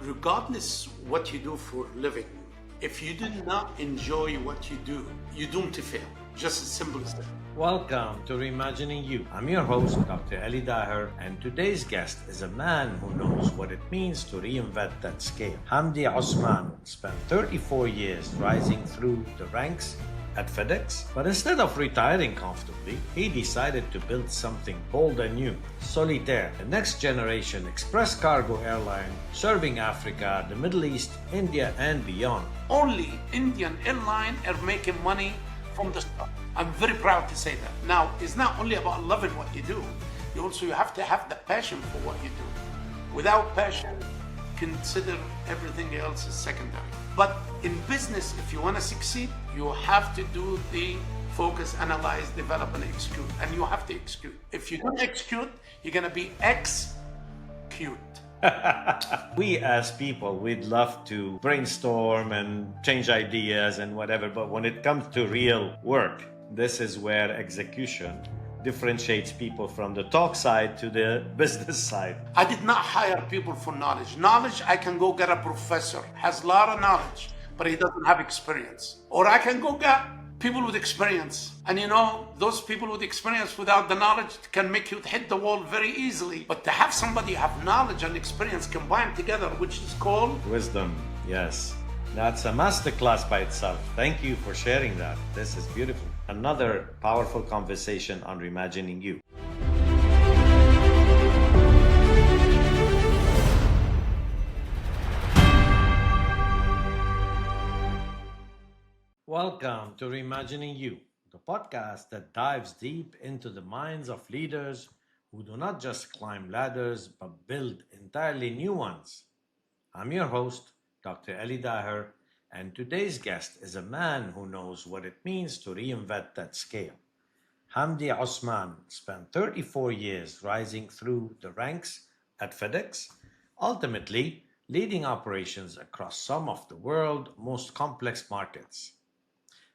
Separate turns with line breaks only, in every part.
regardless what you do for a living, if you do not enjoy what you do, you're doomed to fail. Just as simple as that.
Welcome to Reimagining You. I'm your host, Dr. Ali Daher, and today's guest is a man who knows what it means to reinvent at scale. Hamdi Osman spent 34 years rising through the ranks at FedEx, but instead of retiring comfortably, he decided to build something bold and new. Solitair, the next generation express cargo airline serving Africa, the Middle East, India, and beyond.
Only Indian airline are making money from the start. I'm very proud to say that. Now, it's not only about loving what you do, you have to have the passion for what you do. Without passion, consider everything else is secondary. But in business, if you want to succeed, you have to do the focus, analyze, develop, and execute. And you have to execute. If you don't execute, you're going to be execute.
We as people, we'd love to brainstorm and change ideas and whatever, but when it comes to real work, this is where execution differentiates people from the talk side to the business side.
I did not hire people for knowledge. Knowledge, I can go get a professor, has a lot of knowledge, but he doesn't have experience. Or I can go get people with experience. And those people with experience without the knowledge can make you hit the wall very easily. But to have somebody have knowledge and experience combined together, which is called
wisdom. Yes. That's a masterclass by itself. Thank you for sharing that. This is beautiful. Another powerful conversation on Reimagining You. Welcome to Reimagining You, the podcast that dives deep into the minds of leaders who do not just climb ladders but build entirely new ones. I'm your host, Dr. Ali Daher, and today's guest is a man who knows what it means to reinvent at scale. Hamdi Osman spent 34 years rising through the ranks at FedEx, ultimately leading operations across some of the world's most complex markets.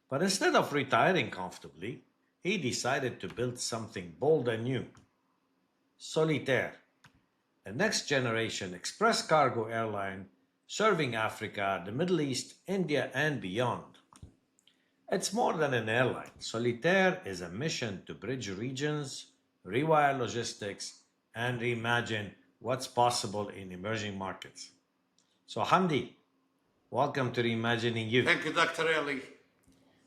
But instead of retiring comfortably, he decided to build something bold and new. Solitair, a next-generation express cargo airline serving Africa, the Middle East, India, and beyond. It's more than an airline. Solitair is a mission to bridge regions, rewire logistics, and reimagine what's possible in emerging markets. So Hamdi, welcome to Reimagining You.
Thank you, Dr. Ali.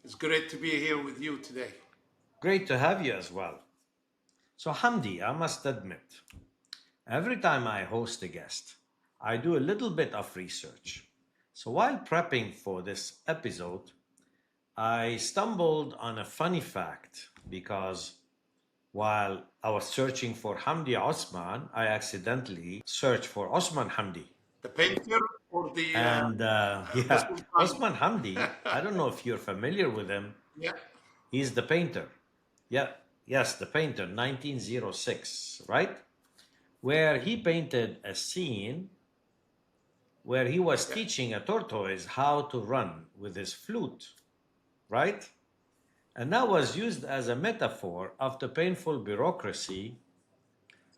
It's great to be here with you today.
Great to have you as well. So Hamdi, I must admit, every time I host a guest, I do a little bit of research. So while prepping for this episode, I stumbled on a funny fact because while I was searching for Hamdi Osman, I accidentally searched for Osman Hamdi.
The painter or the...
Osman Hamdi, I don't know if you're familiar with him.
Yeah.
He's the painter. Yes, the painter, 1906, right? Where he painted a scene where he was teaching a tortoise how to run with his flute, right? And that was used as a metaphor of the painful bureaucracy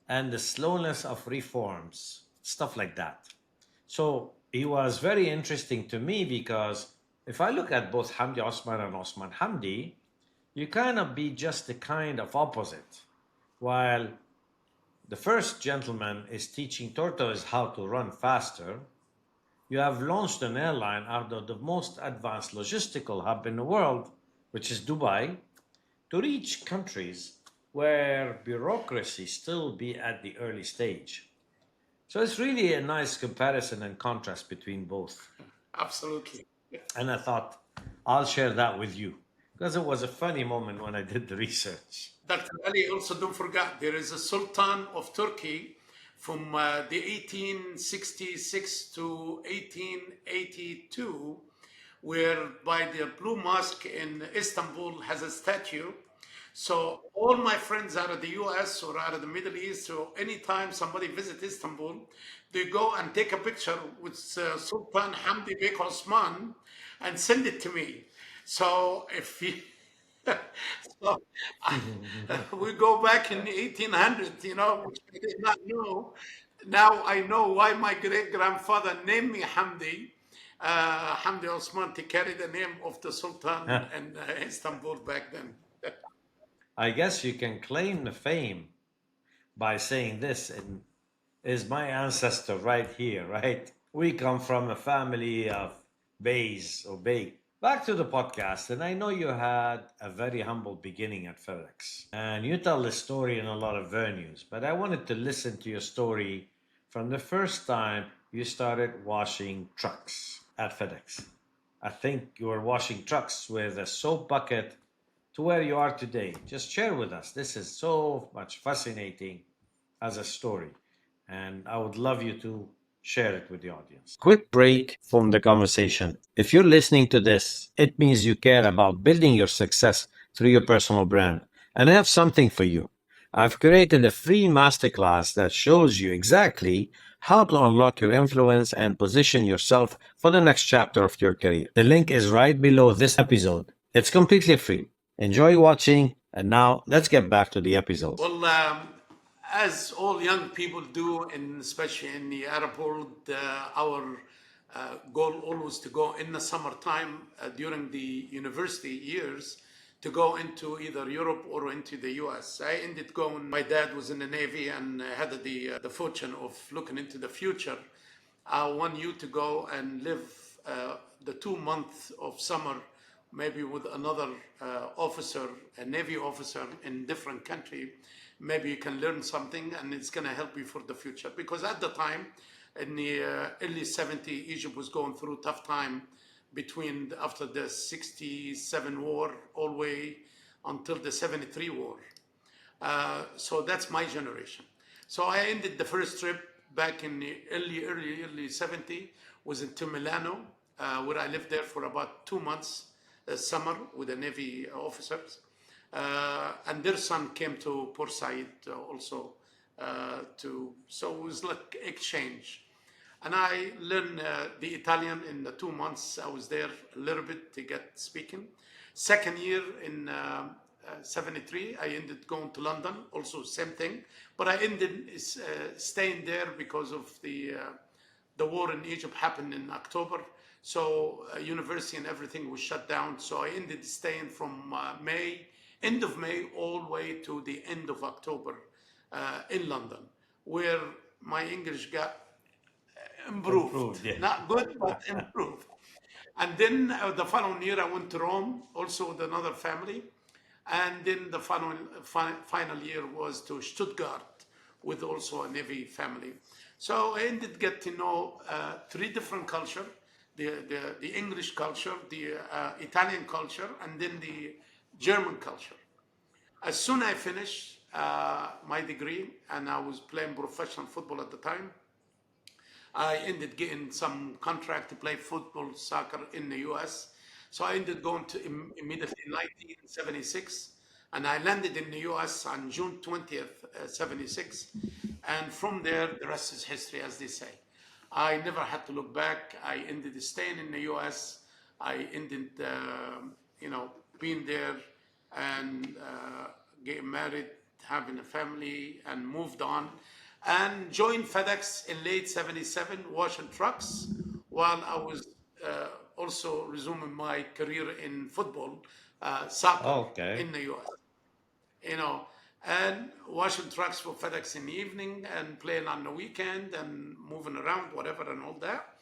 and the slowness of reforms, stuff like that. So he was very interesting to me because if I look at both Hamdi Osman and Osman Hamdi, you kind of be just the kind of opposite. While the first gentleman is teaching tortoise how to run faster, you have launched an airline out of the most advanced logistical hub in the world, which is Dubai, to reach countries where bureaucracy still be at the early stage. So it's really a nice comparison and contrast between both.
Absolutely. Yeah.
And I thought I'll share that with you because it was a funny moment when I did the research.
Dr. Ali, also don't forget, there is a Sultan of Turkey from the 1866 to 1882, where by the Blue Mosque in Istanbul has a statue. So all my friends out of the US or out of the Middle East, or anytime somebody visits Istanbul, they go and take a picture with Sultan Hamdi Bek Osman and send it to me. So if he, so we go back in the 1800s, which I did not know. Now I know why my great grandfather named me Hamdi, Hamdi Osman, to carry the name of the Sultan in Istanbul back then.
I guess you can claim the fame by saying this is my ancestor right here, right? We come from a family of bays or bay. Back to the podcast, and I know you had a very humble beginning at FedEx, and you tell the story in a lot of venues, but I wanted to listen to your story from the first time you started washing trucks at FedEx. I think you were washing trucks with a soap bucket to where you are today. Just share with us. This is so much fascinating as a story, and I would love you to share it with the audience. Quick break from the conversation. If you're listening to this, it means you care about building your success through your personal brand. And I have something for you. I've created a free masterclass that shows you exactly how to unlock your influence and position yourself for the next chapter of your career. The link is right below this episode. It's completely free. Enjoy watching, and now let's get back to the episode.
Well, as all young people do, and especially in the Arab world, our goal always to go in the summertime during the university years to go into either Europe or into the US. I ended going, my dad was in the Navy and had the fortune of looking into the future. I want you to go and live the 2 months of summer, maybe with another officer, a Navy officer in different country. Maybe you can learn something and it's going to help you for the future. Because at the time, in the early 70s, Egypt was going through a tough time between after the 67 war all the way until the 73 war. So that's my generation. So I ended the first trip back in the early 70 was into Milano, where I lived there for about 2 months, summer with the Navy officers. And their son came to Port Said also so it was like exchange. And I learned the Italian in the 2 months I was there a little bit to get speaking. Second year in 73, I ended going to London, also same thing. But I ended staying there because of the war in Egypt happened in October. So university and everything was shut down. So I ended staying from end of May, all the way to the end of October in London, where my English got improved.
Yeah.
Not good, but improved. And then the following year, I went to Rome, also with another family. And then the final year was to Stuttgart with also a Navy family. So I ended get to know three different culture, the English culture, the Italian culture, and then the German culture. As soon as I finished my degree, and I was playing professional football at the time, I ended getting some contract to play football, soccer in the US. So I ended going to immediately in 1976, and I landed in the US on June 20th, 76. And from there, the rest is history, as they say. I never had to look back. I ended staying in the US. I ended, being there and getting married, having a family, and moved on. And joined FedEx in late 77, washing trucks, while I was also resuming my career in football, soccer
Okay.
in the US. You know, and washing trucks for FedEx in the evening and playing on the weekend and moving around, whatever, and all that.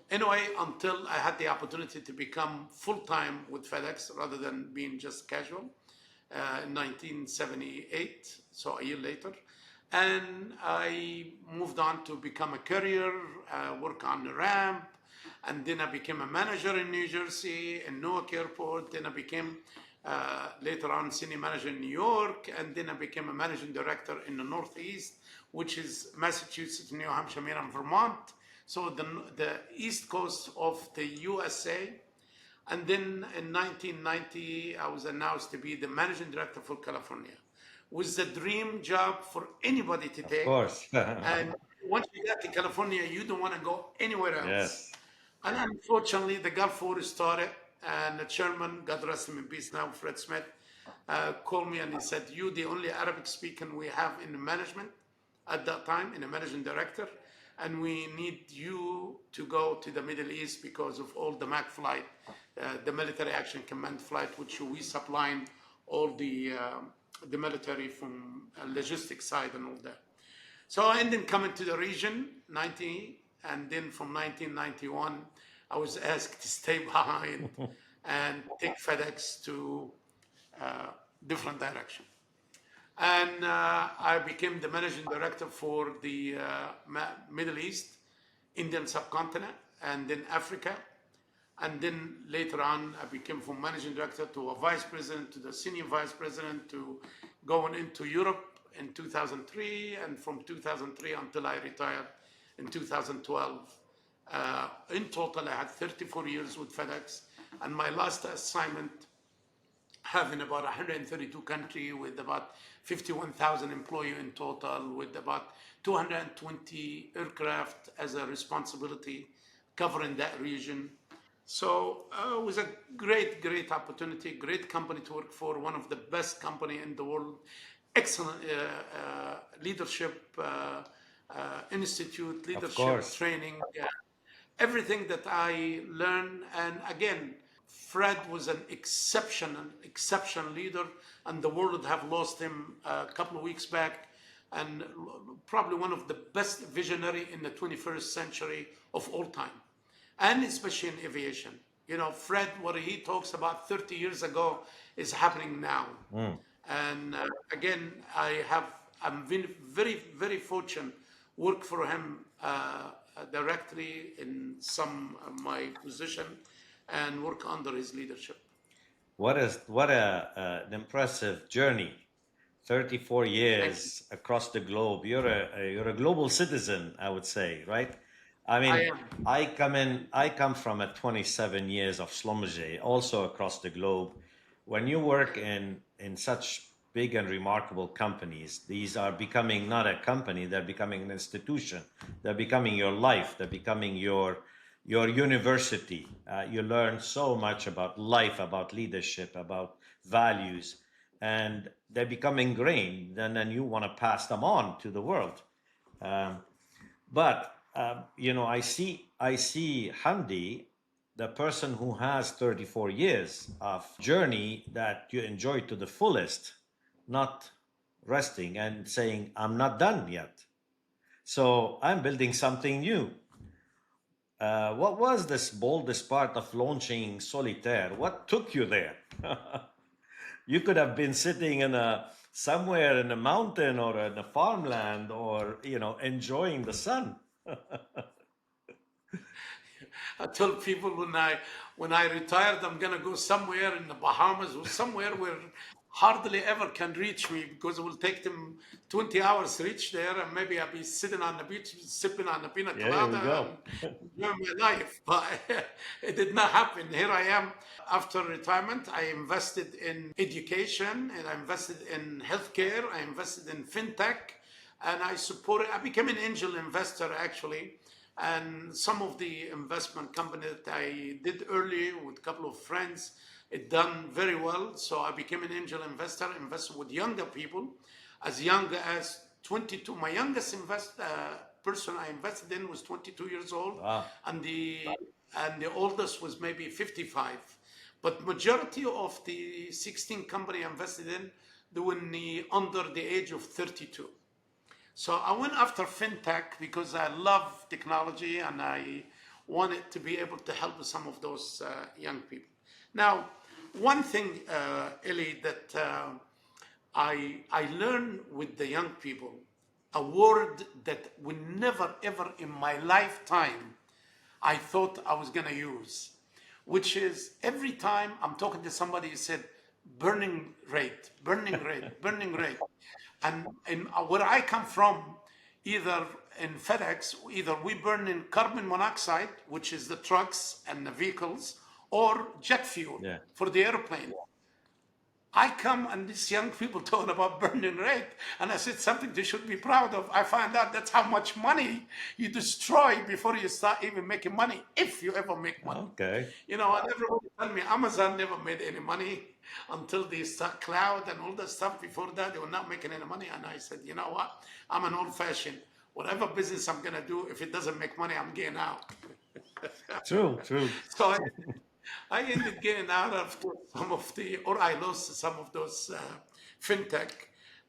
Anyway, until I had the opportunity to become full-time with FedEx rather than being just casual in 1978, so a year later. And I moved on to become a courier, work on the ramp, and then I became a manager in New Jersey, in Newark Airport. Then I became later on senior manager in New York, and then I became a managing director in the Northeast, which is Massachusetts, New Hampshire, Maine, and Vermont. So the East Coast of the USA. And then in 1990, I was announced to be the managing director for California. Was the dream job for anybody to
Of
take.
course.
And once you get to California, you don't want to go anywhere else.
Yes.
And unfortunately, the Gulf War started, and the chairman, God rest him in peace now, Fred Smith, called me and he said, "You, the only Arabic speaking we have in the management at that time in a managing director, and we need you to go to the Middle East because of all the MAC flight, the Military Action Command flight, which we supplying all the military from logistics side and all that. So I ended up coming to the region 90, and then from 1991, I was asked to stay behind and take FedEx to different direction. And I became the managing director for the Middle East, Indian subcontinent, and then Africa. And then later on, I became from managing director to a vice president, to the senior vice president, to going into Europe in 2003, and from 2003 until I retired in 2012. In total, I had 34 years with FedEx, and my last assignment having about 132 countries with about 51,000 employees in total, with about 220 aircraft as a responsibility covering that region. So it was a great, great opportunity, great company to work for, one of the best company in the world, excellent leadership institute, leadership training, everything that I learned. And again, Fred was an exceptional leader, and the world have lost him a couple of weeks back, and probably one of the best visionary in the 21st century of all time, and especially in aviation. You know, Fred, what he talks about 30 years ago is happening now. And again, I'm very, very fortunate work for him directly in some of my position and work under his leadership.
What an impressive journey. 34 years across the globe. You're a global citizen, I would say, right? I mean, I come from a 27 years of Schlumberger, also across the globe. When you work in such big and remarkable companies, these are becoming not a company, they're becoming an institution. They're becoming your life. They're becoming your university. You learn so much about life, about leadership, about values, and they become ingrained. And then you want to pass them on to the world. But you know, I see Hamdi, the person who has 34 years of journey that you enjoy to the fullest, not resting and saying, I'm not done yet. So I'm building something new. What was this boldest part of launching Solitair? What took you there? You could have been sitting somewhere in a mountain or in a farmland, or enjoying the sun.
I told people when I retired, I'm gonna go somewhere in the Bahamas or somewhere where hardly ever can reach me, because it will take them 20 hours to reach there, and maybe I'll be sitting on the beach sipping on the pina colada and enjoying my life. But it did not happen. Here I am after retirement. I invested in education, and I invested in healthcare. I invested in fintech, and I became an angel investor actually. And some of the investment company that I did early with a couple of friends, it done very well. So I became an angel investor, invested with younger people, as young as 22. My youngest person I invested in was 22 years old.
Wow.
And the oldest was maybe 55. But majority of the 16 company I invested in, they were under the age of 32. So I went after fintech because I love technology, and I wanted to be able to help some of those young people. Now, one thing, Eli, that I learned with the young people, a word that would never, ever in my lifetime I thought I was going to use, which is every time I'm talking to somebody, he said, burning rate, burning rate, burning rate. And where I come from, either in FedEx, either we burn in carbon monoxide, which is the trucks and the vehicles, or jet fuel for the airplane. I come and these young people talking about burning rate, and I said something they should be proud of. I find out that's how much money you destroy before you start even making money, if you ever make money.
Okay.
You know, and everybody tell me Amazon never made any money until they start cloud and all that stuff. Before that, they were not making any money. And I said, you know what? I'm an old-fashioned. Whatever business I'm gonna do, if it doesn't make money, I'm getting out.
True, true.
So I ended getting out of some of the, or I lost some of those fintech.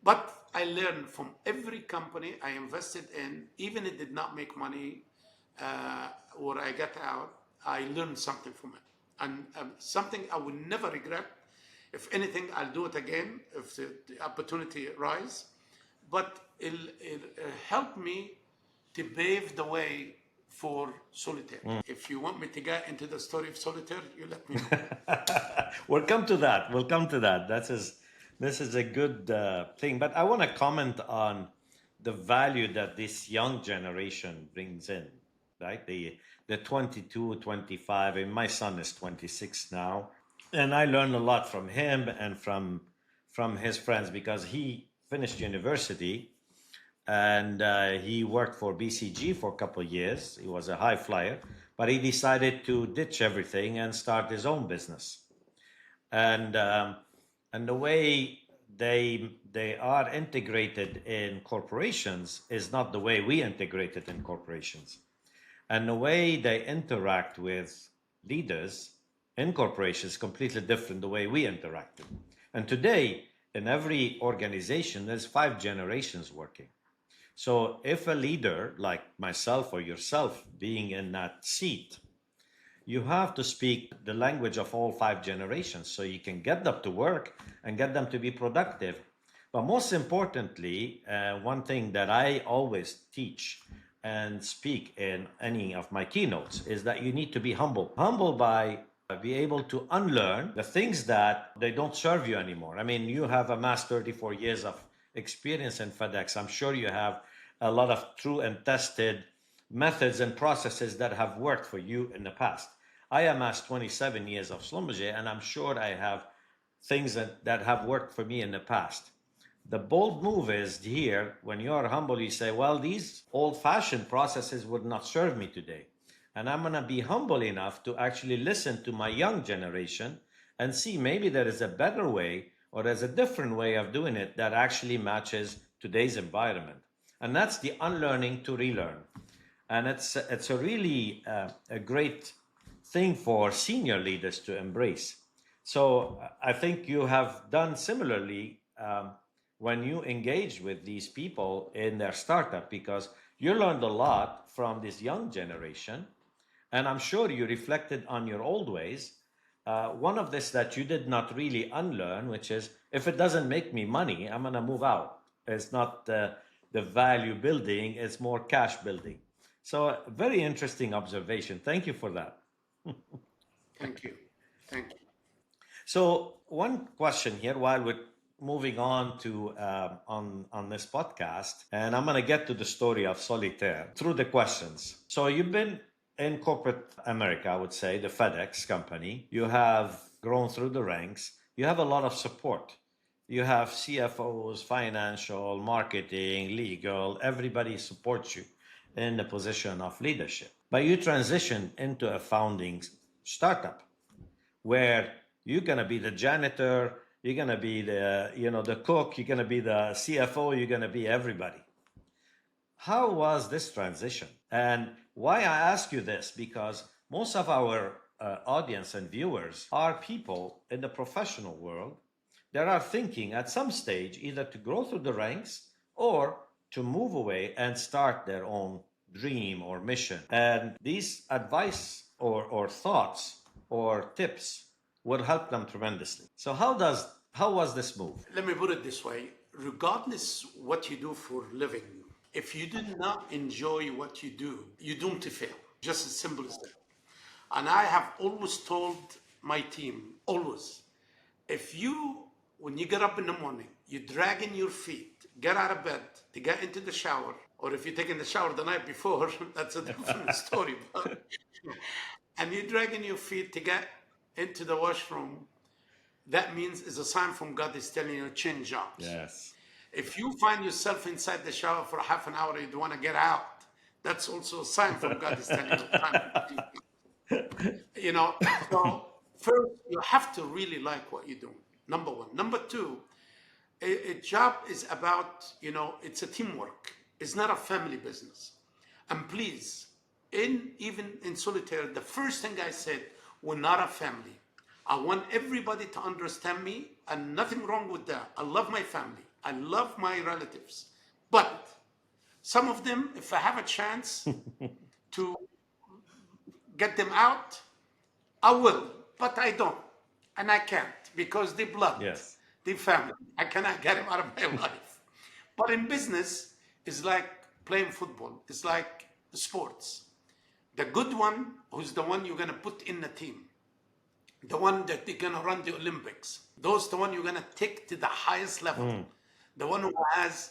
But I learned from every company I invested in, even it did not make money or I got out, I learned something from it. And something I would never regret. If anything, I'll do it again if the opportunity arises. But it helped me to pave the way for Solitaire. If you want me to get into the story of Solitaire, you let me know.
We'll come to that. We'll come to that. This is a good thing. But I want to comment on the value that this young generation brings in, right? The 22, 25, and my son is 26 now. And I learned a lot from him and from his friends because he finished university and he worked for BCG for a couple of years. He was a high flyer, but he decided to ditch everything and start his own business. And the way they are integrated in corporations is not the way we integrate it in corporations. And the way they interact with leaders in corporations is completely different the way we interacted. And today, in every organization, there's 5 generations working. So if a leader like myself or yourself being in that seat, you have to speak the language of all 5 generations so you can get them to work and get them to be productive. But most importantly, one thing that I always teach and speak in any of my keynotes is that you need to be humble. Humble by be able to unlearn the things that they don't serve you anymore. I mean, you have amassed 34 years of experience in FedEx. I'm sure you have a lot of true and tested methods and processes that have worked for you in the past. I amassed 27 years of Schlumberger, and I'm sure I have things that have worked for me in the past. The bold move is here, when you are humble, you say, well, these old-fashioned processes would not serve me today. And I'm going to be humble enough to actually listen to my young generation and see maybe there is a better way or there's a different way of doing it that actually matches today's environment. And that's the unlearning to relearn. And it's a really a great thing for senior leaders to embrace. So I think you have done similarly when you engage with these people in their startup, because you learned a lot from this young generation. And I'm sure you reflected on your old ways. One of this that you did not really unlearn, which is, if it doesn't make me money, I'm going to move out. It's not the value building, it's more cash building. So very interesting observation. Thank you for that.
Thank you. Thank you.
So one question here while we're moving on to on this podcast, and I'm going to get to the story of Solitaire through the questions. So you've been in corporate America, I would say, the FedEx company. You have grown through the ranks. You have a lot of support. You have CFOs, financial, marketing, legal, everybody supports you in the position of leadership. But you transition into a founding startup where you're going to be the janitor, you're going to be the cook, you're going to be the CFO, you're going to be everybody. How was this transition? And why I ask you this, because most of our audience and viewers are people in the professional world that are thinking at some stage either to grow through the ranks or to move away and start their own dream or mission. And these advice or thoughts or tips will help them tremendously. So how was this move?
Let me put it this way. Regardless what you do for a living, if you do not enjoy what you do, you're doomed to fail. Just as simple as that. And I have always told my team, always, when you get up in the morning, you're dragging your feet, get out of bed to get into the shower, or if you're taking the shower the night before, that's a different story. And you're dragging your feet to get into the washroom, that means it's a sign from God is telling you change jobs.
Yes.
If you find yourself inside the shower for half an hour, you don't want to get out, that's also a sign from God is telling you time to change jobs. You know, so first, you have to really like what you're doing, number one. Number two, a job is about, you know, it's a teamwork. It's not a family business. And please, even in Solitaire, the first thing I said, we're not a family. I want everybody to understand me, and nothing wrong with that. I love my family. I love my relatives. But some of them, if I have a chance to get them out, I will, but I don't. And I can't because they blood,
Yes.
they family. I cannot get them out of my life. But in business, it's like playing football. It's like sports. The good one, who's the one you're going to put in the team, the one that they're going to run the Olympics, those the one you're going to take to the highest level, the one who has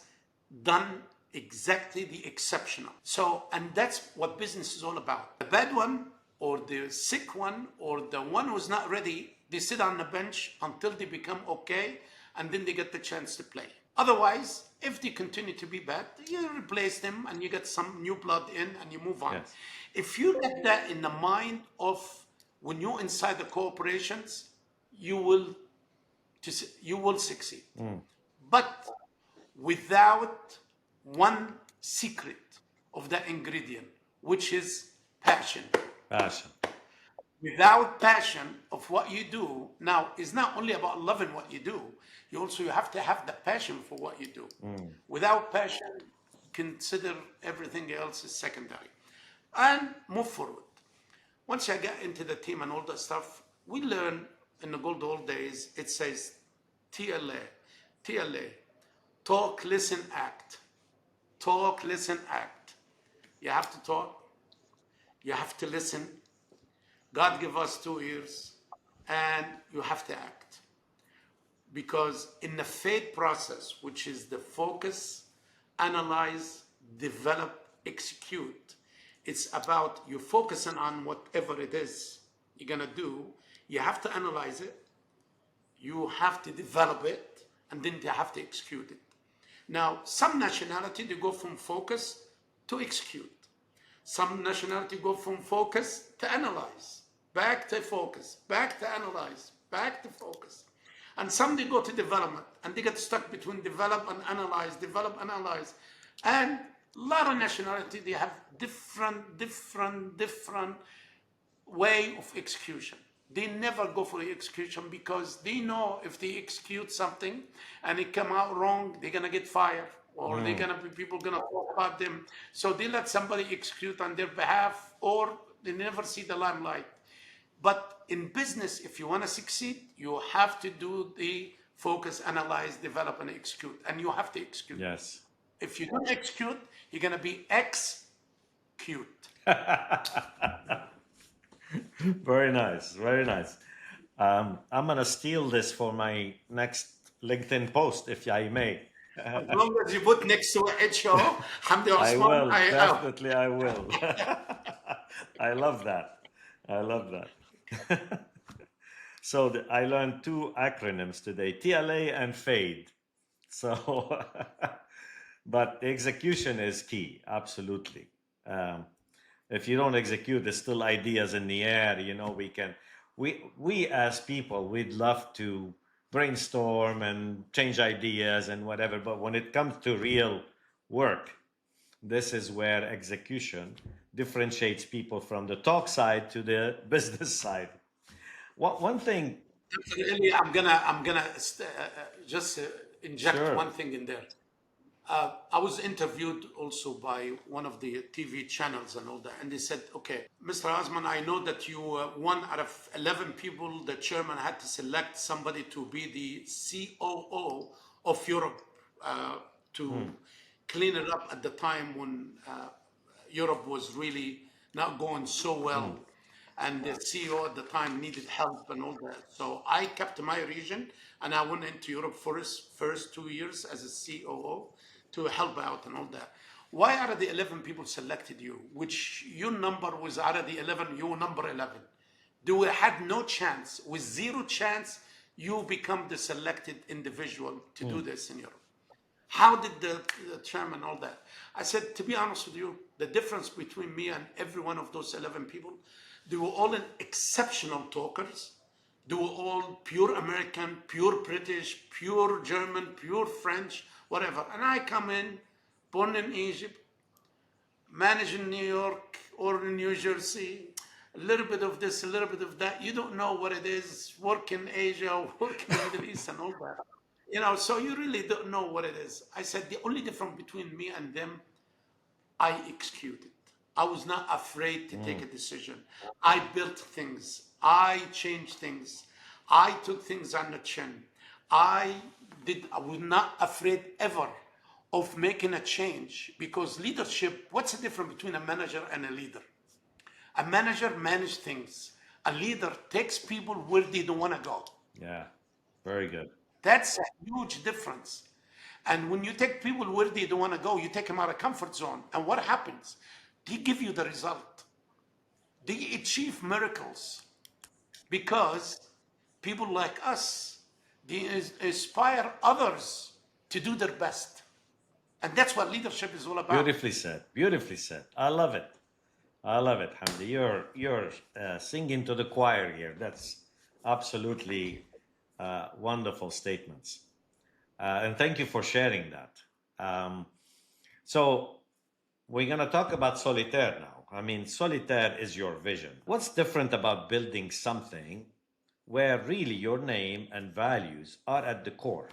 done exactly the exceptional. So, and that's what business is all about. The bad one, or the sick one, or the one who's not ready, they sit on the bench until they become okay, and then they get the chance to play. Otherwise, if they continue to be bad, you replace them and you get some new blood in and you move on.
Yes.
If you get that in the mind of when you're inside the corporations, you will succeed. But without one secret of the ingredient, which is passion.
Passion.
Without passion of what you do, now it's not only about loving what you do, you also have to have the passion for what you do. Without passion, consider everything else is secondary. And move forward. Once I get into the team and all that stuff, we learn in the good old days, it says TLA, talk, listen, act. Talk, listen, act. You have to talk, you have to listen. God give us 2 ears, and you have to act. Because in the FADE process, which is the focus, analyze, develop, execute, it's about you focusing on whatever it is you're gonna do. You have to analyze it, you have to develop it, and then you have to execute it. Now, some nationality, they go from focus to execute. Some nationality go from focus to analyze, back to focus, back to analyze, back to focus. And some they go to development and they get stuck between develop and analyze, develop and analyze. And a lot of nationality, they have different way of execution. They never go for the execution because they know if they execute something and it come out wrong, they're gonna get fired, or they're gonna be people gonna talk about them. So they let somebody execute on their behalf, or they never see the limelight. But in business, if you want to succeed, you have to do the focus, analyze, develop, and execute. And you have to execute.
Yes.
If you don't execute, you're going to be cute.
Very nice. Very nice. I'm going to steal this for my next LinkedIn post, if I may.
As long as you put next to HO, Hamdi
I
Osman,
will. Definitely, I will. I love that. I love that. So I learned 2 acronyms today, TLA and FADE. So, but the execution is key, absolutely. If you don't execute, there's still ideas in the air. You know, we as people, we'd love to brainstorm and change ideas and whatever, but when it comes to real work, this is where execution differentiates people from the talk side to the business side. One thing.
Really, I'm gonna just inject
Sure.
one thing in there. I was interviewed also by one of the TV channels and all that, and they said, "Okay, Mr. Osman, I know that you one out of 11 people, the chairman had to select somebody to be the COO of Europe to clean it up at the time when Europe was really not going so well." And the CEO at the time needed help and all that. So I kept my region and I went into Europe for his first 2 years as a COO to help out and all that. Why out of the 11 people selected you, which your number was out of the 11, you were number 11? They had no chance, with zero chance you become the selected individual to do this in Europe. How did the chairman, all that? I said, to be honest with you, the difference between me and every one of those 11 people, they were all exceptional talkers. They were all pure American, pure British, pure German, pure French, whatever. And I come in, born in Egypt, managed in New York or in New Jersey, a little bit of this, a little bit of that. You don't know what it is, work in Asia, work in the Middle East and all that. So you really don't know what it is. I said, the only difference between me and them, I executed. I was not afraid to take a decision. I built things. I changed things. I took things on the chin. I was not afraid ever of making a change, because leadership, what's the difference between a manager and a leader? A manager manages things. A leader takes people where they don't want to go.
Yeah, very good.
That's a huge difference. And when you take people where they don't want to go, you take them out of comfort zone. And what happens? They give you the result. They achieve miracles because people like us, they inspire others to do their best. And that's what leadership is all about.
Beautifully said. Beautifully said. I love it. I love it, Hamdi. You're singing to the choir here. That's absolutely wonderful statements. And thank you for sharing that. So we're going to talk about Solitaire now. I mean, Solitaire is your vision. What's different about building something where really your name and values are at the core?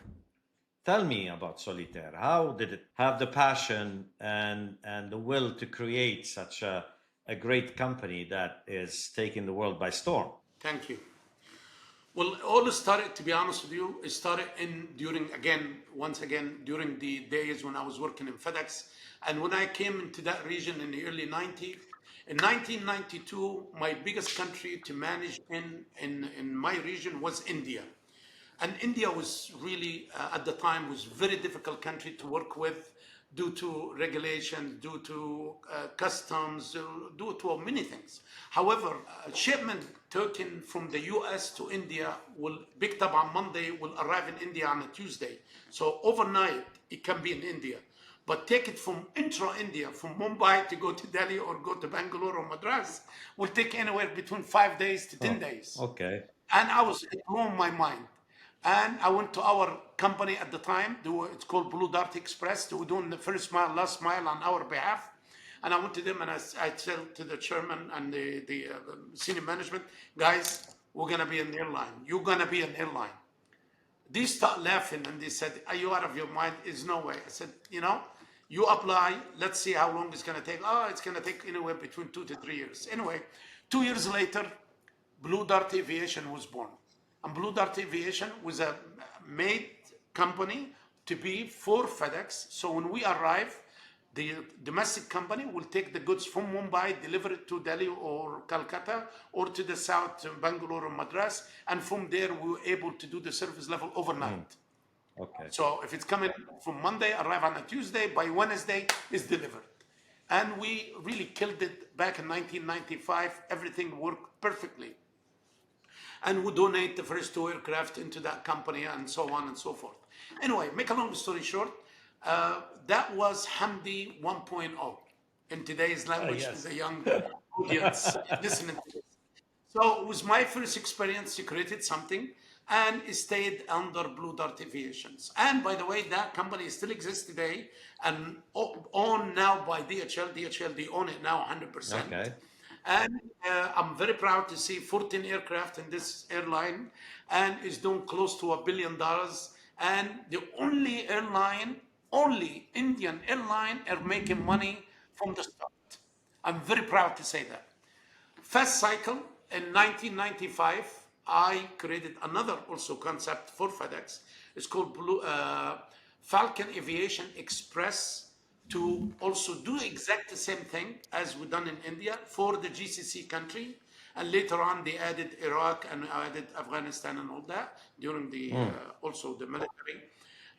Tell me about Solitaire. How did it have the passion and the will to create such a great company that is taking the world by storm?
Thank you. Well, all started, to be honest with you, it started during the days when I was working in FedEx. And when I came into that region in the early 90s, in 1992, my biggest country to manage in my region was India. And India was really, at the time, was very difficult country to work with due to regulation, due to customs, due to many things. However, a shipment taken from the US to India will picked up on Monday, will arrive in India on a Tuesday. So overnight, it can be in India. But take it from intra-India, from Mumbai to go to Delhi or go to Bangalore or Madras, will take anywhere between 5 days to 10 days.
Okay.
And it blew my mind. And I went to our company at the time, it's called Blue Dart Express. They were doing the first mile, last mile on our behalf. And I went to them and I said to the chairman and the senior management, guys, we're going to be an airline. You're going to be an airline. They start laughing and they said, are you out of your mind? There's no way. I said, you apply. Let's see how long it's going to take. Oh, it's going to take anywhere between 2 to 3 years. Anyway, 2 years later, Blue Dart Aviation was born. And Blue Dart Aviation was a made company to be for FedEx. So when we arrive, the domestic company will take the goods from Mumbai, deliver it to Delhi or Calcutta, or to the south, Bangalore or Madras. And from there, we were able to do the service level overnight.
Okay.
So if it's coming from Monday, arrive on a Tuesday, by Wednesday, it's delivered. And we really killed it back in 1995. Everything worked perfectly. And we donate the first 2 aircraft into that company and so on and so forth. Anyway, make a long story short, that was Hamdi 1.0 in today's language.
Yes.
The young audience listening to this. So it was my first experience to create something, and it stayed under Blue Dart Aviations. And by the way, that company still exists today and owned now by DHL. DHL, they own it now 100%.
Okay.
And I'm very proud to see 14 aircraft in this airline, and it's doing close to $1 billion. And the only Indian airline are making money from the start. I'm very proud to say that. Fast cycle in 1995, I created another also concept for FedEx. It's called Falcon Aviation Express, to also do exactly the same thing as we done in India for the GCC country. And later on, they added Iraq and added Afghanistan and all that during the also the military.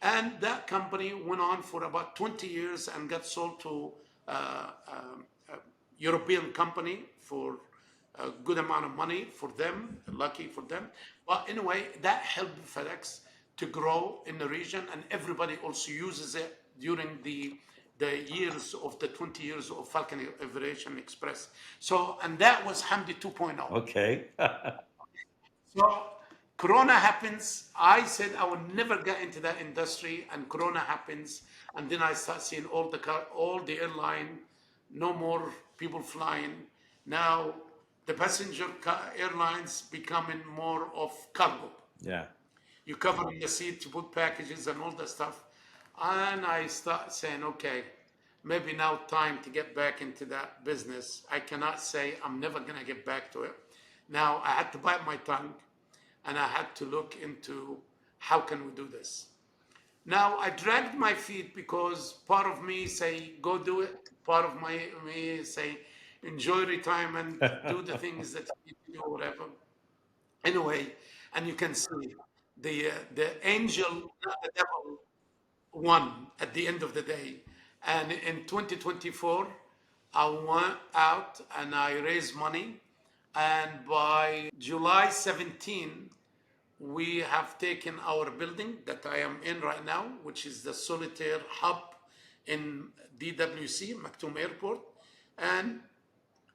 And that company went on for about 20 years and got sold to a European company for a good amount of money for them, lucky for them. But anyway, that helped FedEx to grow in the region, and everybody also uses it during the years of the 20 years of Falcon Aviation Express. So, and that was Hamdi 2.0.
Okay.
So Corona happens. I said I would never get into that industry, and Corona happens, and then I start seeing all the airline, no more people flying. Now the passenger airlines becoming more of cargo.
Yeah.
You cover the seat, you put packages and all that stuff, and I start saying, okay, maybe now time to get back into that business. I cannot say I'm never gonna get back to it. Now I had to bite my tongue, and I had to look into how can we do this. Now I dragged my feet because part of me say go do it, part of me say enjoy retirement, do the things that you need to do, whatever. Anyway, and you can see the angel, not the devil, won at the end of the day. And in 2024, I went out and I raised money. And by July 17, we have taken our building that I am in right now, which is the Solitair hub in DWC, Maktoum Airport. And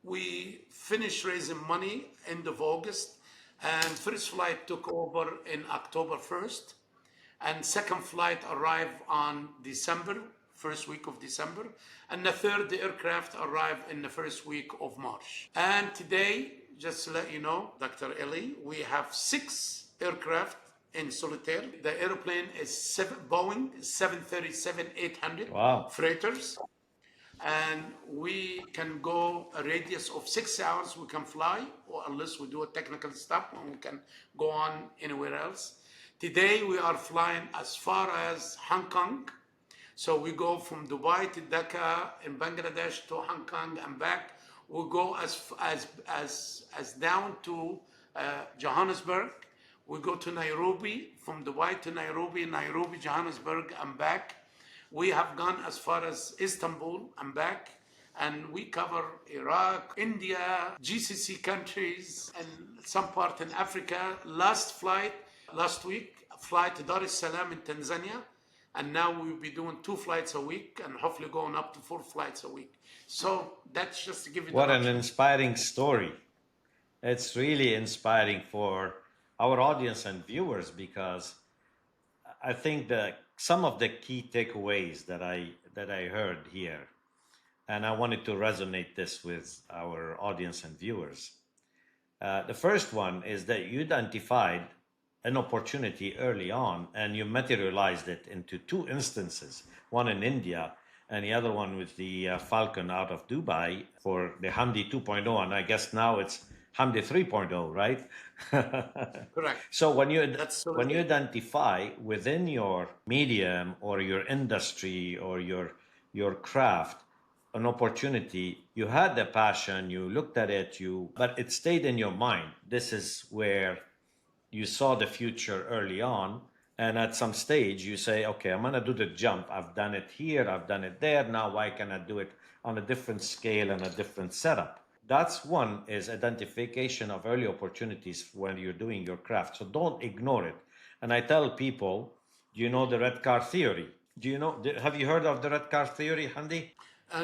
we finished raising money end of August. And first flight took over in October 1st. And second flight arrived on December, first week of December. And the third aircraft arrived in the first week of March. And today, just to let you know, Dr. Eli, we have 6 aircraft in Solitaire. The airplane is Boeing 737-800
Wow.
freighters. And we can go a radius of 6 hours. We can fly, or unless we do a technical stop, and we can go on anywhere else. Today we are flying as far as Hong Kong. So we go from Dubai to Dhaka in Bangladesh to Hong Kong and back. We go as down to Johannesburg. We go to Nairobi, from Dubai to Nairobi, Johannesburg and back. We have gone as far as Istanbul and back, and we cover Iraq, India, GCC countries, and some part in Africa. Last week, a flight to Dar es Salaam in Tanzania, and now we'll be doing 2 flights a week, and hopefully going up to 4 flights a week. So that's just to give you
What an inspiring story. It's really inspiring for our audience and viewers, because I think that some of the key takeaways that I heard here, and I wanted to resonate this with our audience and viewers. The first one is that you identified an opportunity early on and you materialized it into 2 instances, one in India and the other one with the Falcon out of Dubai for the Hamdi 2.0, and I guess now it's Hamdi 3.0, right?
Correct.
So when you identify within your medium or your industry or your craft an opportunity, you had the passion, you looked at it, but it stayed in your mind. This is where you saw the future early on, and at some stage you say, okay, I'm gonna do the jump. I've done it here, I've done it there. Now why can I do it on a different scale and a different setup? That's one, is identification of early opportunities when you're doing your craft. So don't ignore it. And I tell people, do you know the red car theory? Have you heard of the red car theory, Hamdi?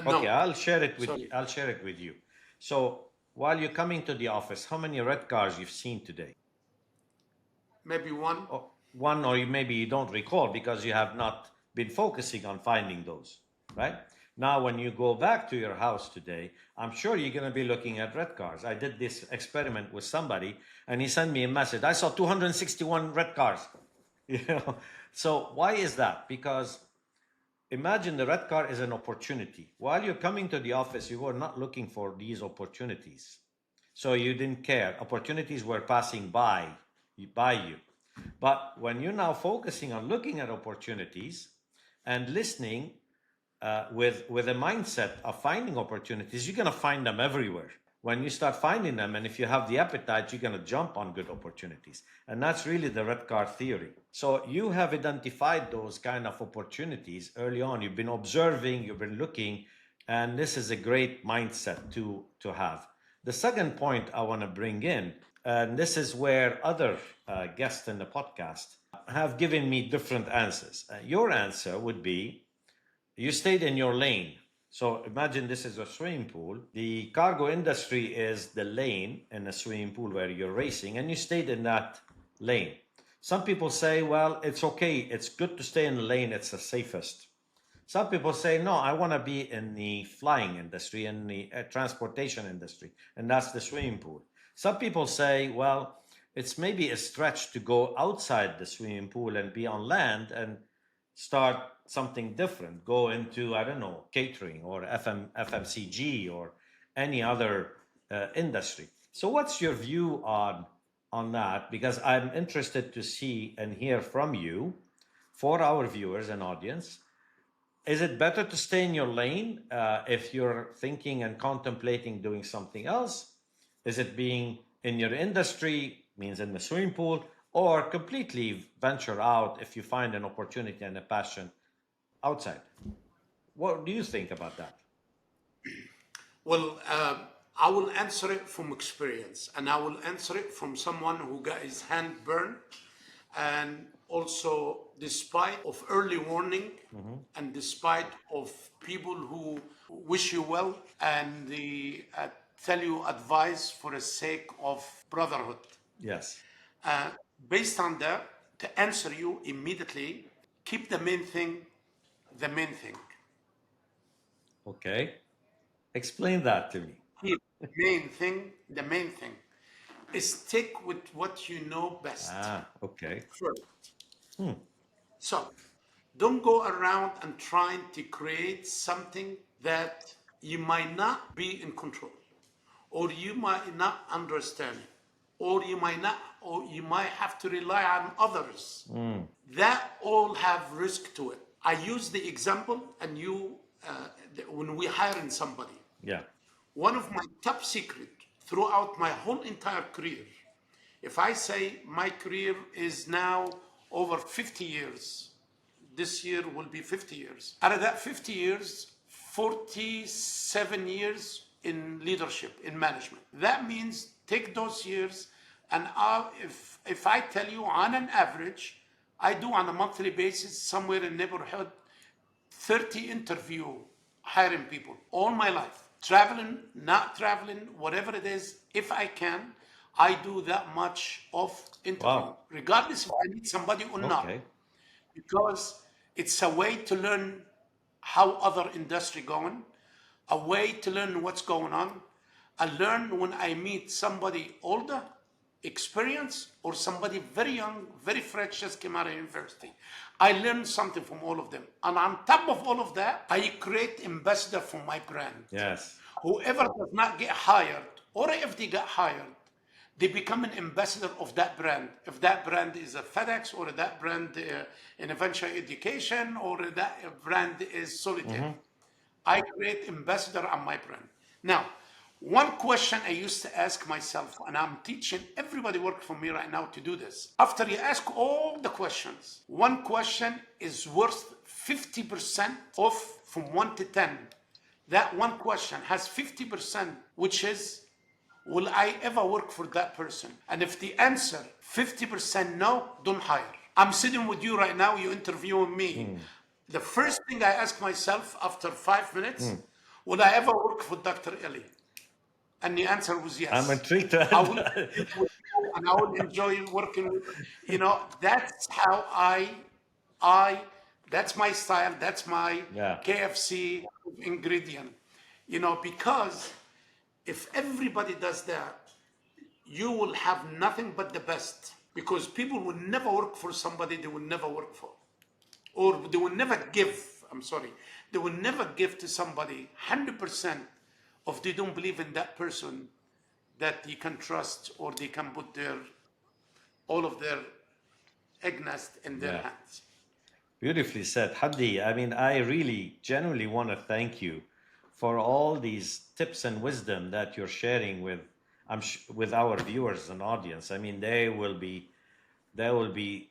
No.
Okay, I'll share it with you. So while you're coming to the office, how many red cars you've seen today?
Maybe one.
One, or maybe you don't recall because you have not been focusing on finding those, right? Now, when you go back to your house today, I'm sure you're going to be looking at red cars. I did this experiment with somebody, and he sent me a message. I saw 261 red cars. So why is that? Because imagine the red car is an opportunity. While you're coming to the office, you were not looking for these opportunities. So you didn't care. Opportunities were passing by you. But when you're now focusing on looking at opportunities and listening with a mindset of finding opportunities, you're going to find them everywhere. When you start finding them, and if you have the appetite, you're going to jump on good opportunities. And that's really the red car theory. So you have identified those kind of opportunities early on. You've been observing, you've been looking, and this is a great mindset to have. The second point I want to bring in, and this is where other guests in the podcast have given me different answers. Your answer would be you stayed in your lane. So imagine this is a swimming pool. The cargo industry is the lane in a swimming pool where you're racing, and you stayed in that lane. Some people say, well, it's okay. It's good to stay in the lane. It's the safest. Some people say, no, I want to be in the flying industry, in the transportation industry, and that's the swimming pool. Some people say, well, it's maybe a stretch to go outside the swimming pool and be on land and start something different, go into, I don't know, catering or FMCG or any other industry. So what's your view on that? Because I'm interested to see and hear from you for our viewers and audience. Is it better to stay in your lane if you're thinking and contemplating doing something else? Is it being in your industry, means in the swimming pool, or completely venture out if you find an opportunity and a passion outside? What do you think about that?
Well, I will answer it from experience, and I will answer it from someone who got his hand burned, and also despite of early warning, and despite of people who wish you well and they tell you advice for the sake of brotherhood.
Yes.
Uh, Based on that, to answer you immediately, keep the main thing the main thing.
Okay. Explain that to me.
Keep the main thing the main thing. Stick with what you know best
Okay.
first. So don't go around and trying to create something that you might not be in control, or you might not understand, or you might have to rely on others. That all have risk to it. I use the example, and when we hiring somebody,
Yeah.
one of my top secret throughout my whole entire career, if I say my career is now over 50 years, this year will be 50 years. Out of that 50 years, 47 years in leadership, in management. That means take those years, and if I tell you on an average, I do on a monthly basis somewhere in neighborhood 30 interview hiring people all my life. Traveling, not traveling, whatever it is, if I can, I do that much of interview,
Wow.
regardless if I need somebody or not,
Okay.
because it's a way to learn how other industry going, a way to learn what's going on. I learn when I meet somebody older, experienced, or somebody very young, very fresh, just came out of university. I learn something from all of them. And on top of all of that, I create ambassador for my brand.
Yes.
Whoever does not get hired, or if they get hired, they become an ambassador of that brand. If that brand is a FedEx, or that brand in eventual education, or that brand is Solitair. I create ambassador on my brand. Now, one question I used to ask myself, and I'm teaching everybody work for me right now to do this. After you ask all the questions, one question is worth 50% of from 1 to 10. That one question has 50%, which is, will I ever work for that person? And if the answer 50% no, don't hire. I'm sitting with you right now, you interviewing me. The first thing I ask myself after 5 minutes, will I ever work for Dr. Eli? And the answer was yes.
I'm intrigued.
I will work with you, and I will enjoy working with that's how that's my style, that's my
Yeah.
KFC ingredient. Because if everybody does that, you will have nothing but the best, because people will never work for somebody they will never work for, or they will never give. They will never give to somebody 100% if they don't believe in that person that they can trust, or they can put all of their egg nest in their
Yeah.
hands.
Beautifully said, Hamdi. I mean, I really genuinely want to thank you for all these tips and wisdom that you're sharing with with our viewers and audience. I mean, they will be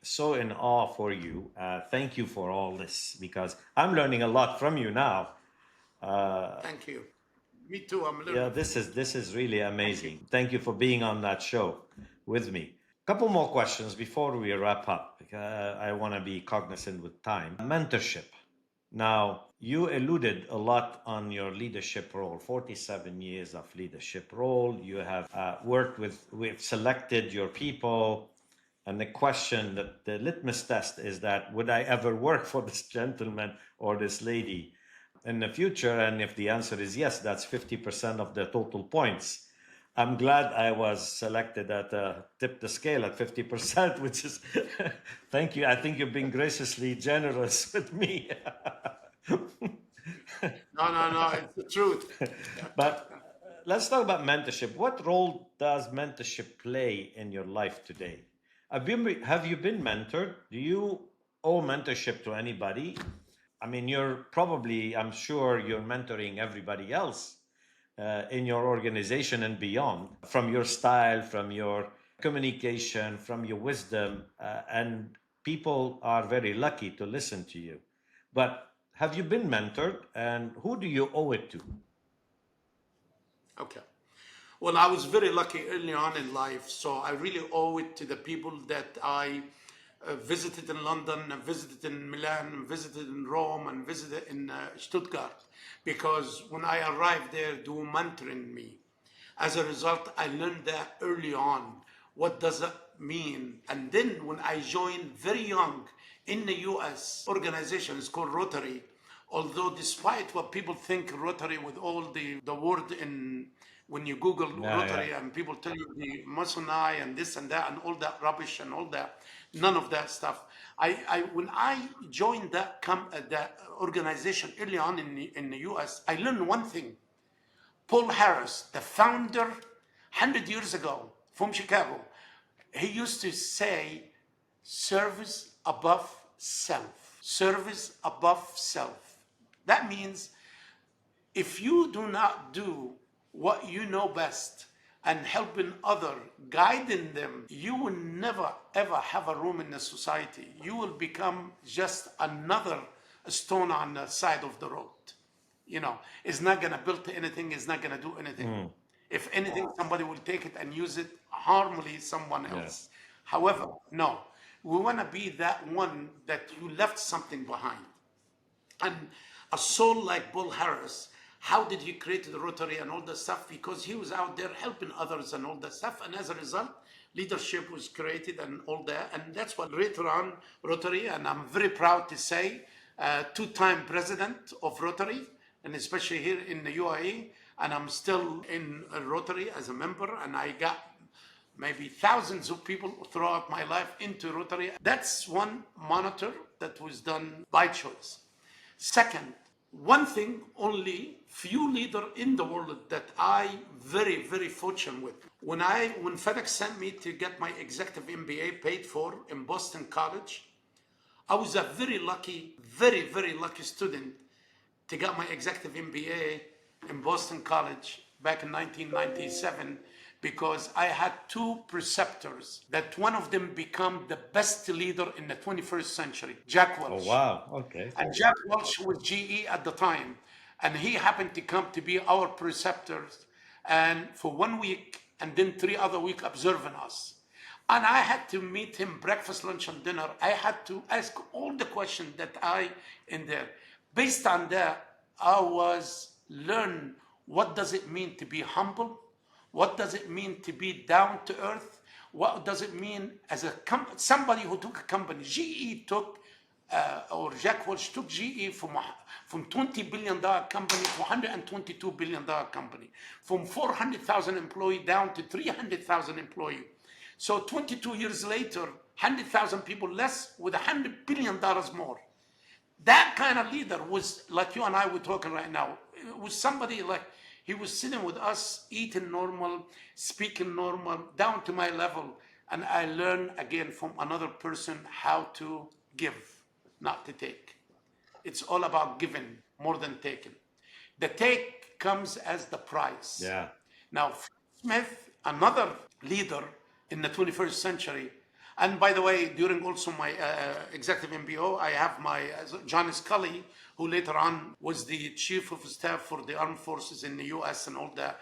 so in awe for you. Thank you for all this, because I'm learning a lot from you now.
Thank you. Me too. I'm
Yeah,
learning.
this is really
Thank you.
amazing. Thank you for being on that show with me. Couple more questions before we wrap up. I want to be cognizant with time. Mentorship. Now, you alluded a lot on your leadership role, 47 years of leadership role. You have worked with, we've selected your people. And the question, that the litmus test is that, would I ever work for this gentleman or this lady in the future? And if the answer is yes, that's 50% of the total points. I'm glad I was selected at tip the scale at 50%, which is, thank you. I think you've been graciously generous with me.
No, no, no. It's the truth.
But let's talk about mentorship. What role does mentorship play in your life today? Have you been mentored? Do you owe mentorship to anybody? I mean, I'm sure you're mentoring everybody else in your organization and beyond, from your style, from your communication, from your wisdom, and people are very lucky to listen to you. But have you been mentored, and who do you owe it to?
Okay. Well, I was very lucky early on in life, so I really owe it to the people that I visited in London, and visited in Milan, and visited in Rome, and visited in Stuttgart, because when I arrived there, they were mentoring me. As a result, I learned that early on. What does that mean? And then when I joined very young in the US organization, it's called Rotary. Although despite what people think Rotary, with all the word in, when you Google
Yeah, yeah.
Rotary and people tell you the Masonite and this and that and all that rubbish and all that, none of that stuff. When I joined that organization early on in the US, I learned one thing. Paul Harris, the founder 100 years ago from Chicago, he used to say, service above self. Service above self. That means if you do not do what you know best and helping other, guiding them, you will never ever have a room in the society. You will become just another stone on the side of the road. You know, it's not gonna build anything, it's not gonna do anything. If anything, somebody will take it and use it harmfully someone else.
Yes.
However, no, we wanna be that one that you left something behind. And a soul like Bull Harris, how did he create the Rotary and all that stuff? Because he was out there helping others and all that stuff. And as a result, leadership was created and all that. And that's what later on Rotary, and I'm very proud to say, two-time president of Rotary, and especially here in the UAE. And I'm still in Rotary as a member, and I got maybe thousands of people throughout my life into Rotary. That's one monitor that was done by choice. Second, one thing only few leader in the world that I very, very fortunate with. When FedEx sent me to get my executive MBA paid for in Boston College, I was a very lucky, very, very lucky student to get my executive MBA in Boston College back in 1997, because I had two preceptors that one of them become the best leader in the 21st century, Jack
Oh,
Welch.
wow. Okay.
And Jack Welch was GE at the time. And he happened to come to be our preceptors, and for 1 week and then 3 other weeks observing us. And I had to meet him breakfast, lunch, and dinner. I had to ask all the questions that I in there. Based on that, I was learn what does it mean to be humble? What does it mean to be down to earth? What does it mean as somebody who took a company? GE took, or Jack Welch took GE from $20 billion company to $122 billion company, from 400,000 employees down to 300,000 employees. So 22 years later, 100,000 people less with $100 billion more. That kind of leader was like you and I were talking right now. It was somebody like, he was sitting with us, eating normal, speaking normal, down to my level. And I learned again from another person how to give, not to take. It's all about giving more than taking. The take comes as the price.
Yeah.
Now, Smith, another leader in the 21st century, And by the way, during also my executive MBO, I have my John Scully, who later on was the chief of staff for the armed forces in the US and all that.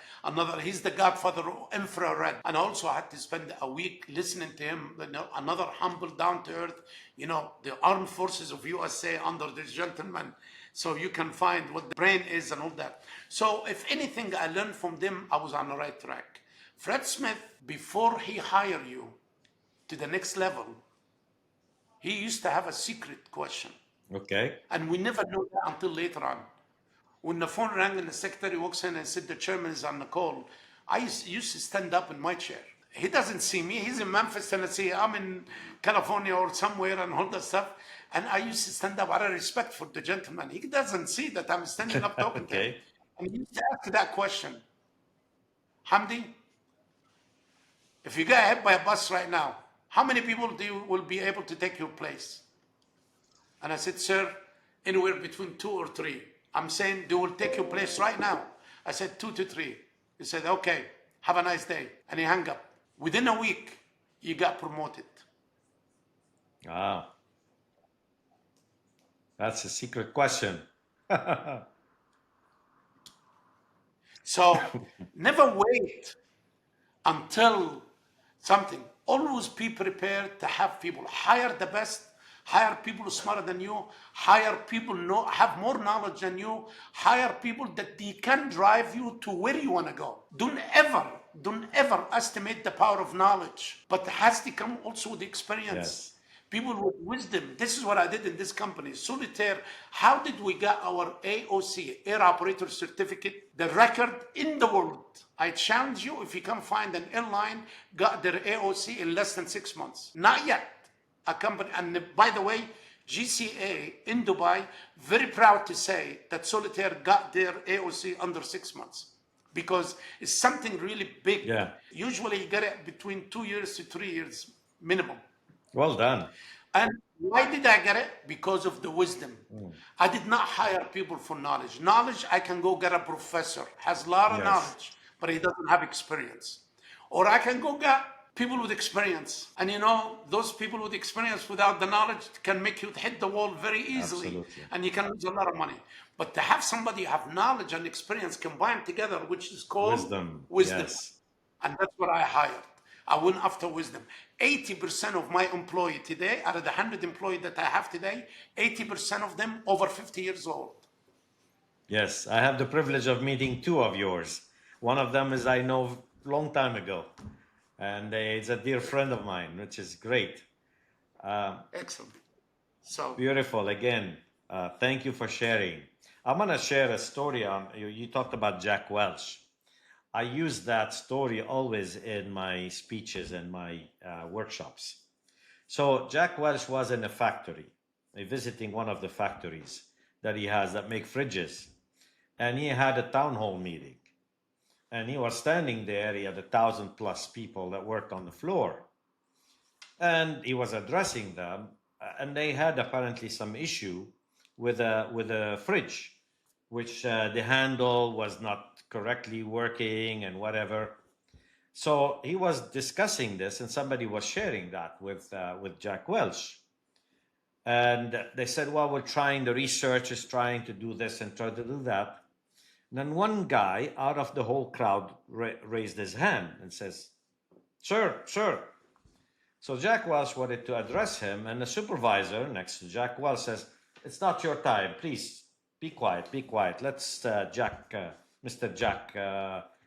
He's the godfather of infrared. And I also had to spend a week listening to him, another humble, down to earth, the armed forces of USA under this gentleman. So you can find what the brain is and all that. So if anything I learned from them, I was on the right track. Fred Smith, before he hired you to the next level, he used to have a secret question.
Okay.
And we never knew that until later on. When the phone rang and the secretary walks in and said the chairman is on the call, I used to stand up in my chair. He doesn't see me. He's in Memphis, Tennessee. I'm in California or somewhere and all that stuff. And I used to stand up out of respect for the gentleman. He doesn't see that I'm standing up talking to him. And he used to ask that question. Hamdi, if you get hit by a bus right now, how many people will be able to take your place? And I said, sir, anywhere between 2 or 3. I'm saying they will take your place right now. I said 2 to 3. He said, okay, have a nice day. And he hung up. Within a week, you got promoted.
Wow. That's a secret question.
So never wait until something. Always be prepared to have people. Hire the best. Hire people smarter than you. Hire people have more knowledge than you. Hire people that they can drive you to where you want to go. Don't ever estimate the power of knowledge, but it has to come also with experience.
Yes.
People with wisdom. This is what I did in this company, Solitair. How did we get our AOC, Air Operator Certificate, the record in the world? I challenge you, if you can find an airline got their AOC in less than 6 months. Not yet. A company, and by the way, GCA in Dubai, very proud to say that Solitair got their AOC under 6 months because it's something really big.
Yeah.
Usually you get it between 2 years to 3 years minimum.
Well done.
And why did I get it? Because of the wisdom. I did not hire people for knowledge. Knowledge, I can go get a professor, has a lot of knowledge, but he doesn't have experience. Or I can go get people with experience. And those people with experience without the knowledge can make you hit the wall very easily.
Absolutely.
And you can lose a lot of money. But to have somebody have knowledge and experience combined together, which is called
Wisdom.
Yes. And that's what I hired. I went after wisdom. 80% of my employee today, out of the 100 employees that I have today, 80% of them over 50 years old.
Yes, I have the privilege of meeting 2 of yours. One of them is I know long time ago, and it's a dear friend of mine, which is great.
Excellent. So
Beautiful. Again, thank you for sharing. I'm going to share a story. You talked about Jack Welch. I use that story always in my speeches and my workshops. So Jack Welch was in a factory, visiting one of the factories that he has that make fridges. And he had a town hall meeting. And he was standing there. He had 1,000+ people that worked on the floor. And he was addressing them. And they had apparently some issue with a fridge, which the handle was not correctly working and whatever. So he was discussing this, and somebody was sharing that with Jack Welch. And they said, well, the research is trying to do this and try to do that. And then one guy out of the whole crowd raised his hand and says, sir. So Jack Welch wanted to address him, and the supervisor next to Jack Welch says, it's not your time, please. Be quiet. Let's Mr. Jack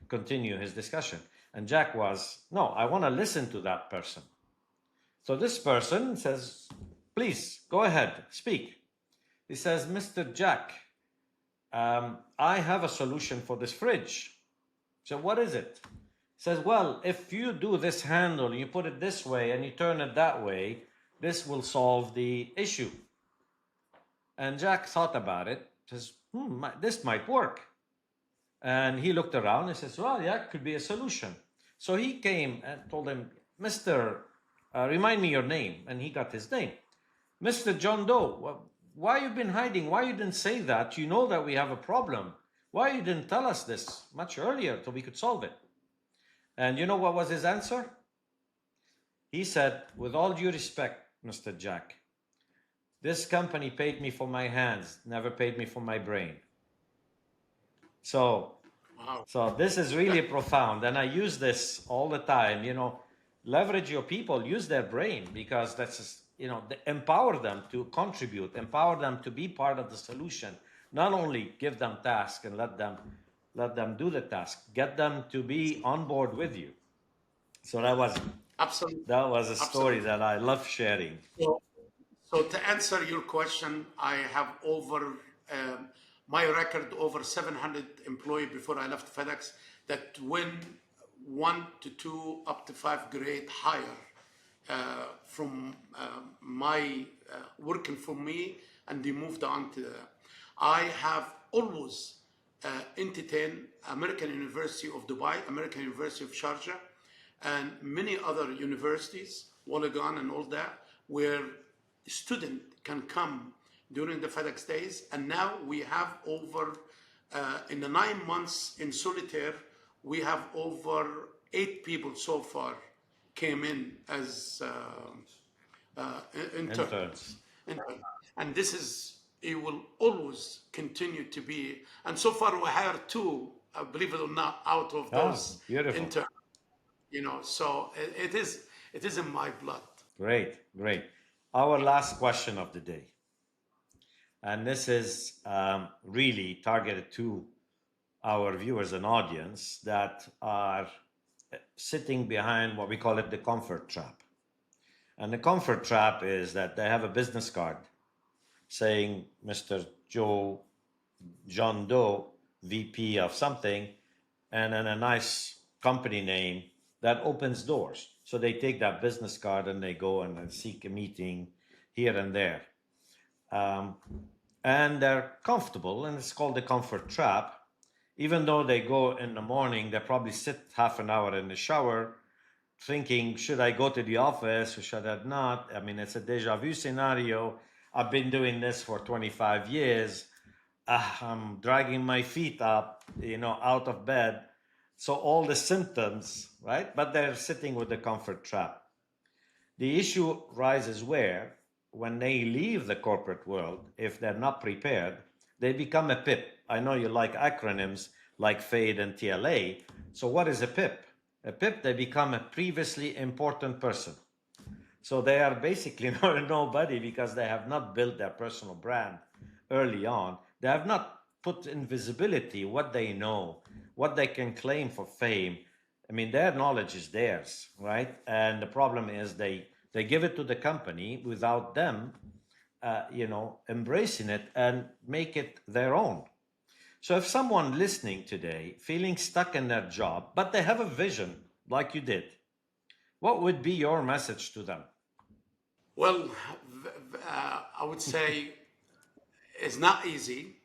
continue his discussion. And Jack was, no, I want to listen to that person. So this person says, please, go ahead, speak. He says, Mr. Jack, I have a solution for this fridge. So what is it? He says, well, if you do this handle, you put it this way and you turn it that way, this will solve the issue. And Jack thought about it, says, this might work. And he looked around and says, well, yeah, it could be a solution. So he came and told him, Mr. Remind me your name. And he got his name. Mr. John Doe, why you been hiding? Why you didn't say that? You know that we have a problem. Why you didn't tell us this much earlier so we could solve it? And you know what was his answer? He said, with all due respect, Mr. Jack, this company paid me for my hands, never paid me for my brain. So,
Wow.
so this is really profound, and I use this all the time. Leverage your people, use their brain, because that's just, empower them to contribute, empower them to be part of the solution. Not only give them tasks and let them do the task, get them to be on board with you. So that was
Absolutely.
a story
Absolutely.
that I love sharing.
So, so to answer your question, I have um, my record over 700 employees before I left FedEx that win 1 to 2 up to 5 grade higher from my working for me, and they moved on to I have always entertained American University of Dubai, American University of Sharjah, and many other universities, Wollongong and all that, where student can come during the FedEx days. And now we have over, in the 9 months in Solitair, we have over 8 people so far came in as interns.
Interns.
And this is, it will always continue to be. And so far we hired 2, believe it or not, out of those
Beautiful.
interns. So it is in my blood.
Great, great. Our last question of the day. And this is really targeted to our viewers and audience that are sitting behind what we call it the comfort trap. And the comfort trap is that they have a business card saying Mr. John Doe, VP of something, and then a nice company name that opens doors. So they take that business card and they go and seek a meeting here and there. And they're comfortable, and it's called the comfort trap. Even though they go in the morning, they probably sit half an hour in the shower thinking, should I go to the office or should I not? I mean, it's a deja vu scenario. I've been doing this for 25 years. I'm dragging my feet up, out of bed. So all the symptoms, right? But they're sitting with the comfort trap. The issue rises where, when they leave the corporate world, if they're not prepared, they become a PIP. I know you like acronyms like FADE and TLA. So what is a PIP? A PIP, they become a previously important person. So they are basically nobody because they have not built their personal brand early on. They have not put in visibility what they know, what they can claim for fame. I mean, their knowledge is theirs, right? And the problem is they give it to the company without them, embracing it and make it their own. So if someone listening today feeling stuck in their job, but they have a vision like you did, what would be your message to them?
Well, I would say it's not easy.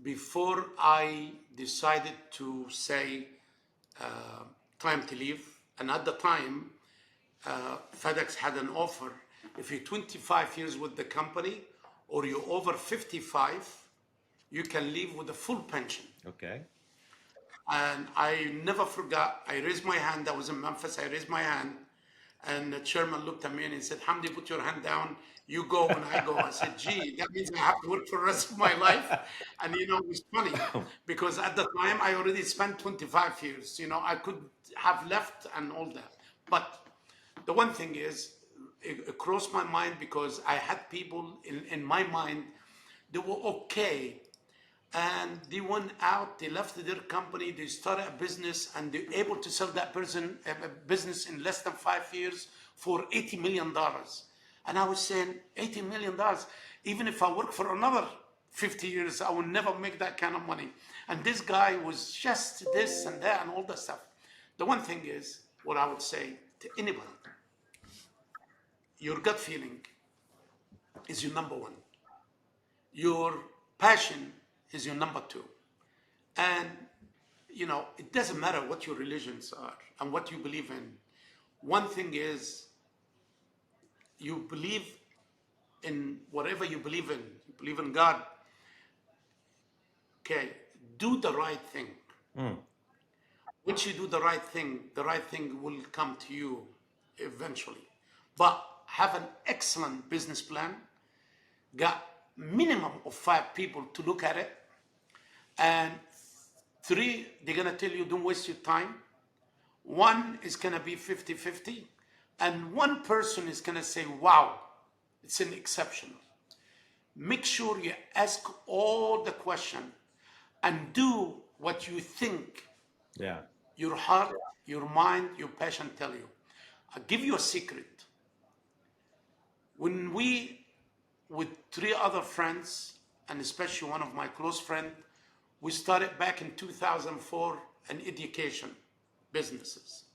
Before I decided to say time to leave, and at the time, FedEx had an offer. If you're 25 years with the company or you're over 55, you can leave with a full pension.
Okay.
And I never forgot, I raised my hand. I was in Memphis. I raised my hand, and the chairman looked at me and he said, Hamdi, put your hand down. You go when I go. I said, gee, that means I have to work for the rest of my life. And, it was funny because at the time I already spent 25 years. I could have left and all that. But the one thing is, it crossed my mind because I had people in my mind, they were okay. And they went out, they left their company, they started a business, and they're able to sell that person a business in less than 5 years for $80 million. And I was saying, $80 million, even if I work for another 50 years, I will never make that kind of money. And this guy was just this and that and all that stuff. The one thing is, what I would say to anybody, your gut feeling is your number one. Your passion is your number two. And, it doesn't matter what your religions are and what you believe in. One thing is, you believe in whatever you believe in. You believe in God. Okay, do the right thing. once you do the right thing will come to you eventually. But have an excellent business plan, got minimum of 5 people to look at it, and 3, they're gonna tell you don't waste your time. 1 is gonna be 50-50, and 1 person is gonna say, wow, it's an exceptional. Make sure you ask all the question and do what you think
Yeah.
your heart, your mind, your passion tell you. I'll give you a secret. When we, with 3 other friends, and especially one of my close friends, we started back in 2004 an education businesses.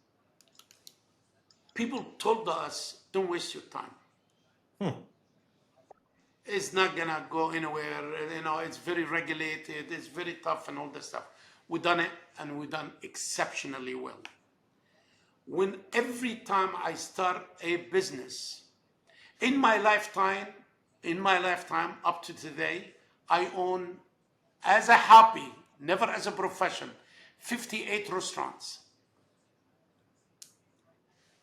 People told us, don't waste your time. It's not gonna go anywhere. You know, it's very regulated. It's very tough and all this stuff. We done it, and we done exceptionally well. When every time I start a business in my lifetime up to today, I own, as a hobby, never as a profession, 58 restaurants,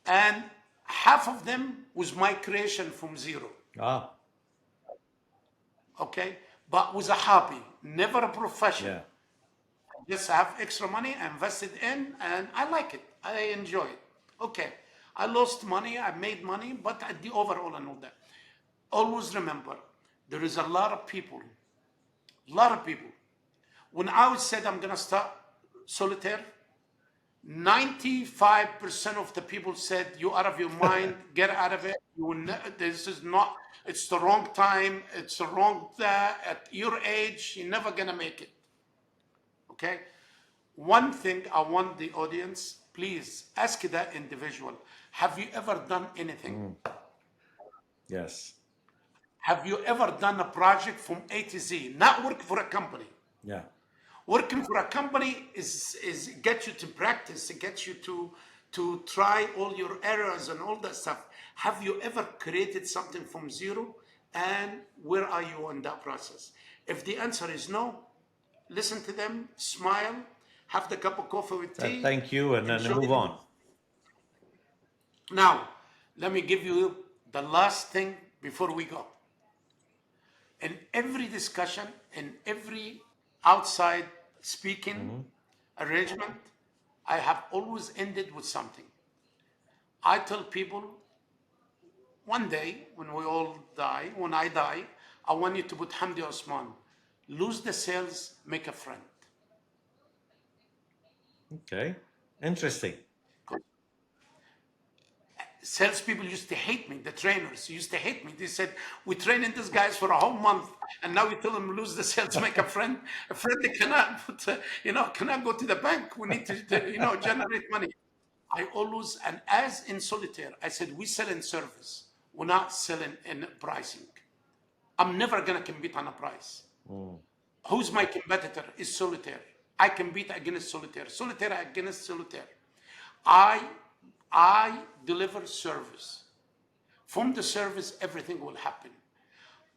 and half of them was my creation from zero.
Ah,
Okay, but was a hobby, never a profession.
yeah.
Just have extra money, I invested in, and I like it. I enjoy it. Okay, I lost money, I made money, but the overall and all that. Always remember, there is a lot of people. When I said I'm gonna start Solitaire, 95% of the people said, "You out of your mind, get out of it. You will this is not. It's the wrong time. It's the wrong at your age. You're never gonna make it." Okay. One thing I want the audience, please ask that individual: have you ever done anything?
Yes.
Have you ever done a project from A to Z? Not work for a company.
Yeah.
Working for a company is get you to practice, it gets you to try all your errors and all that stuff. Have you ever created something from zero? And where are you in that process? If the answer is no, listen to them, smile, have the cup of coffee with tea.
Thank you, and then
enjoy
move
it.
on.
Now, let me give you the last thing before we go. In every discussion, in every outside speaking arrangement, I have always ended with something. I tell people, one day when we all die, when I die, I want you to put Hamdi Osman, lose the sales, make a friend.
Okay. Interesting.
Salespeople used to hate me. The trainers used to hate me. They said, "We're training these guys for a whole month, and now we tell them lose the sales, make a friend. A friend they cannot, cannot go to the bank. We need to generate money." I always, and as in Solitaire, I said, we sell in service. We're not selling in pricing. I'm never gonna compete on a price. Who's my competitor? Is Solitaire. I compete against Solitaire. Solitaire against Solitaire. I deliver service. From the service, everything will happen.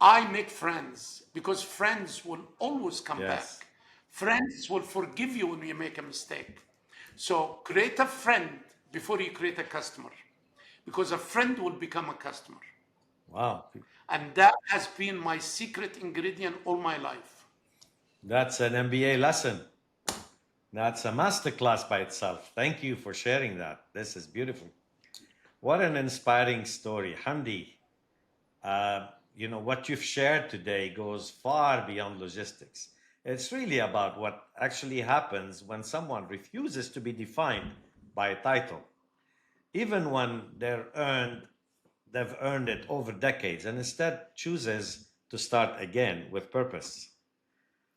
I make friends because friends will always come back. Friends will forgive you when you make a mistake. So create a friend before you create a customer, because a friend will become a customer.
Wow.
And that has been my secret ingredient all my life.
That's an MBA lesson. That's a masterclass by itself. Thank you for sharing that. This is beautiful. What an inspiring story. Hamdi, what you've shared today goes far beyond logistics. It's really about what actually happens when someone refuses to be defined by a title, even when they've earned it over decades, and instead chooses to start again with purpose.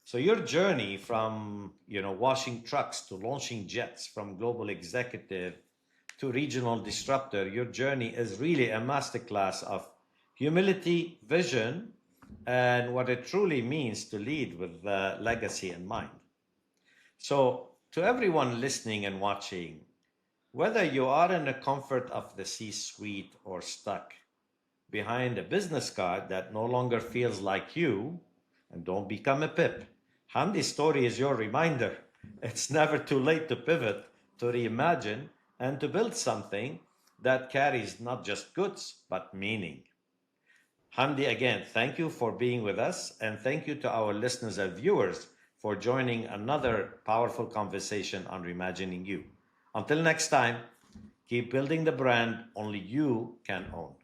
So your journey from washing trucks to launching jets, from global executive to regional disruptor, your journey is really a masterclass of humility, vision, and what it truly means to lead with legacy in mind. So to everyone listening and watching, whether you are in the comfort of the C-suite or stuck behind a business card that no longer feels like you, and don't become a pip. Hamdi's story is your reminder. It's never too late to pivot to reimagine, and to build something that carries not just goods, but meaning. Hamdi, again, thank you for being with us, and thank you to our listeners and viewers for joining another powerful conversation on Reimagining You. Until next time, keep building the brand only you can own.